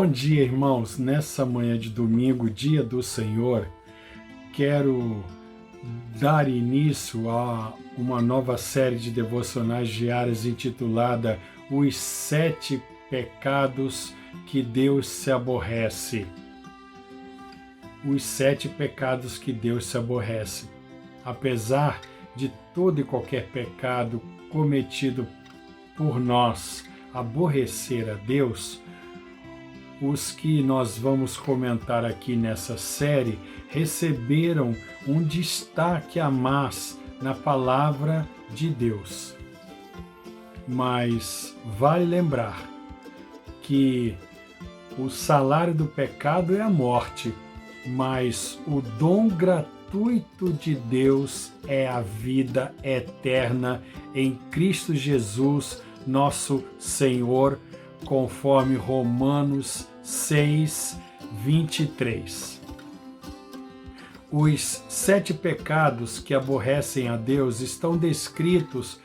Bom dia, irmãos. Nessa manhã de domingo, dia do Senhor, quero dar início a uma nova série de devocionais diárias intitulada Os 7 Pecados que Deus se aborrece. Os 7 pecados que Deus se aborrece. Apesar de todo e qualquer pecado cometido por nós aborrecer a Deus, os que nós vamos comentar aqui nessa série receberam um destaque a mais na palavra de Deus. Mas vale lembrar que o salário do pecado é a morte, mas o dom gratuito de Deus é a vida eterna em Cristo Jesus, nosso Senhor, conforme Romanos 6, 23. Os 7 pecados que aborrecem a Deus estão descritos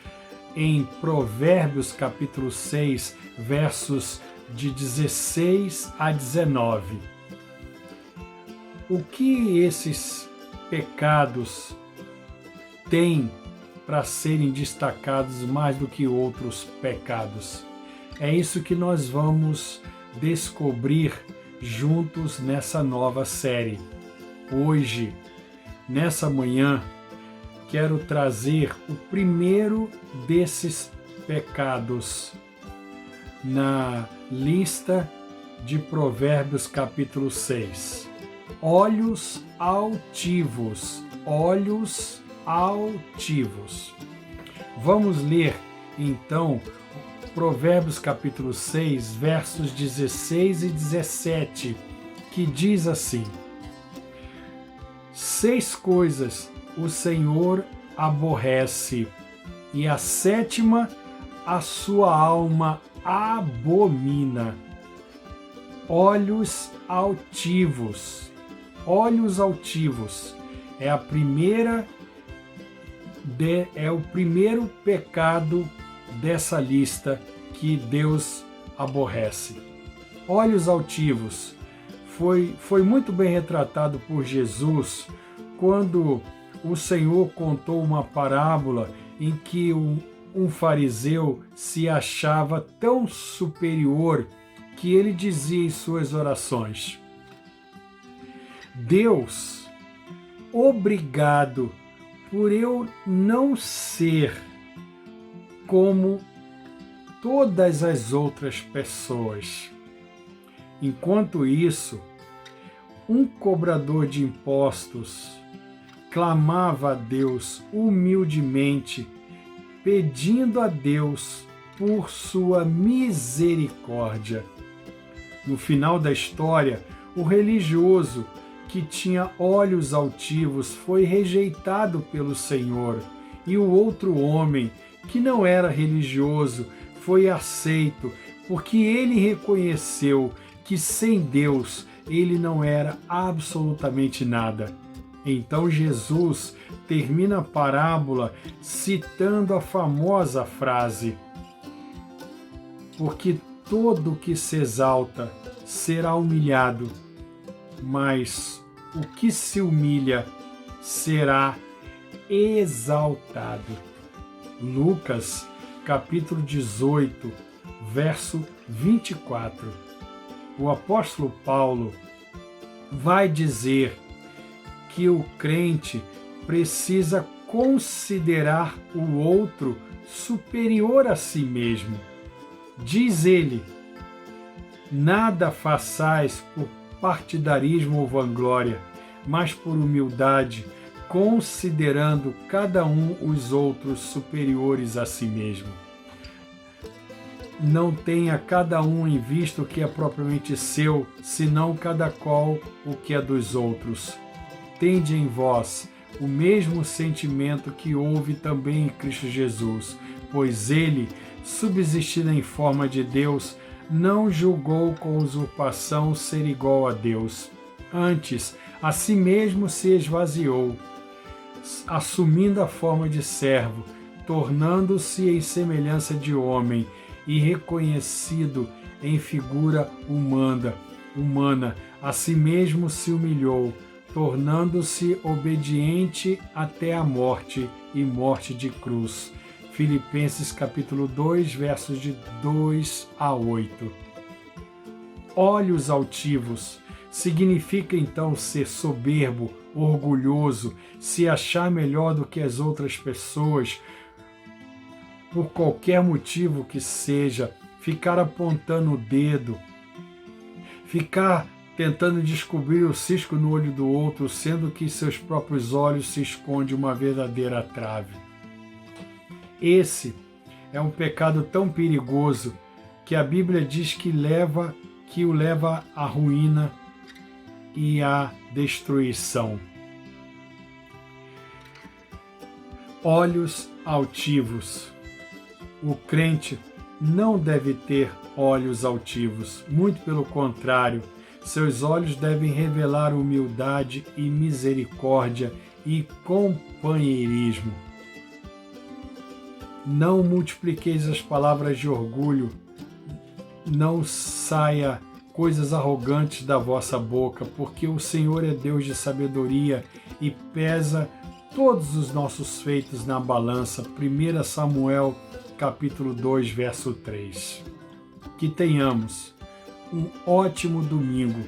em Provérbios capítulo 6, versos de 16 a 19. O que esses pecados têm para serem destacados mais do que outros pecados? É isso que nós vamos descobrir juntos nessa nova série. Hoje, nessa manhã, quero trazer o primeiro desses pecados na lista de Provérbios capítulo 6. Olhos altivos, olhos altivos. Vamos ler, então, Provérbios capítulo 6, versos 16 e 17, que diz assim: 6 coisas o Senhor aborrece, e a 7ª a sua alma abomina. Olhos altivos. Olhos altivos é o primeiro pecado dessa lista que Deus aborrece. Olhos altivos foi muito bem retratado por Jesus quando o Senhor contou uma parábola em que um fariseu se achava tão superior que ele dizia em suas orações: Deus, obrigado por eu não ser como todas as outras pessoas. Enquanto isso, um cobrador de impostos clamava a Deus humildemente, pedindo a Deus por sua misericórdia. No final da história, o religioso que tinha olhos altivos foi rejeitado pelo Senhor, e o outro homem, que não era religioso, foi aceito, porque ele reconheceu que sem Deus ele não era absolutamente nada. Então Jesus termina a parábola citando a famosa frase: porque todo que se exalta será humilhado, mas o que se humilha será exaltado. Lucas, capítulo 18, verso 24. O apóstolo Paulo vai dizer que o crente precisa considerar o outro superior a si mesmo. Diz ele: nada façais por partidarismo ou vanglória, mas por humildade, considerando cada um os outros superiores a si mesmo. Não tenha cada um em vista o que é propriamente seu, senão cada qual o que é dos outros. Tende em vós o mesmo sentimento que houve também em Cristo Jesus, pois ele, subsistindo em forma de Deus, não julgou com usurpação ser igual a Deus. Antes, a si mesmo se esvaziou, assumindo a forma de servo, tornando-se em semelhança de homem e reconhecido em figura humana, humana, a si mesmo se humilhou, tornando-se obediente até a morte e morte de cruz. Filipenses capítulo 2, versos de 2 a 8. Olhos altivos significa então ser soberbo, orgulhoso, se achar melhor do que as outras pessoas, por qualquer motivo que seja, ficar apontando o dedo, ficar tentando descobrir o cisco no olho do outro, sendo que em seus próprios olhos se esconde uma verdadeira trave. Esse é um pecado tão perigoso que a Bíblia diz que o leva à ruína e à destruição. Olhos altivos. O crente não deve ter olhos altivos, muito pelo contrário, seus olhos devem revelar humildade e misericórdia e companheirismo. Não multipliqueis as palavras de orgulho, não saia coisas arrogantes da vossa boca, porque o Senhor é Deus de sabedoria e pesa todos os nossos feitos na balança. 1 Samuel capítulo 2, verso 3. Que tenhamos um ótimo domingo,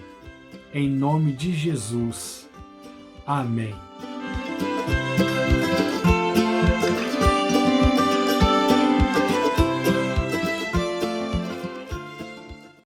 em nome de Jesus. Amém.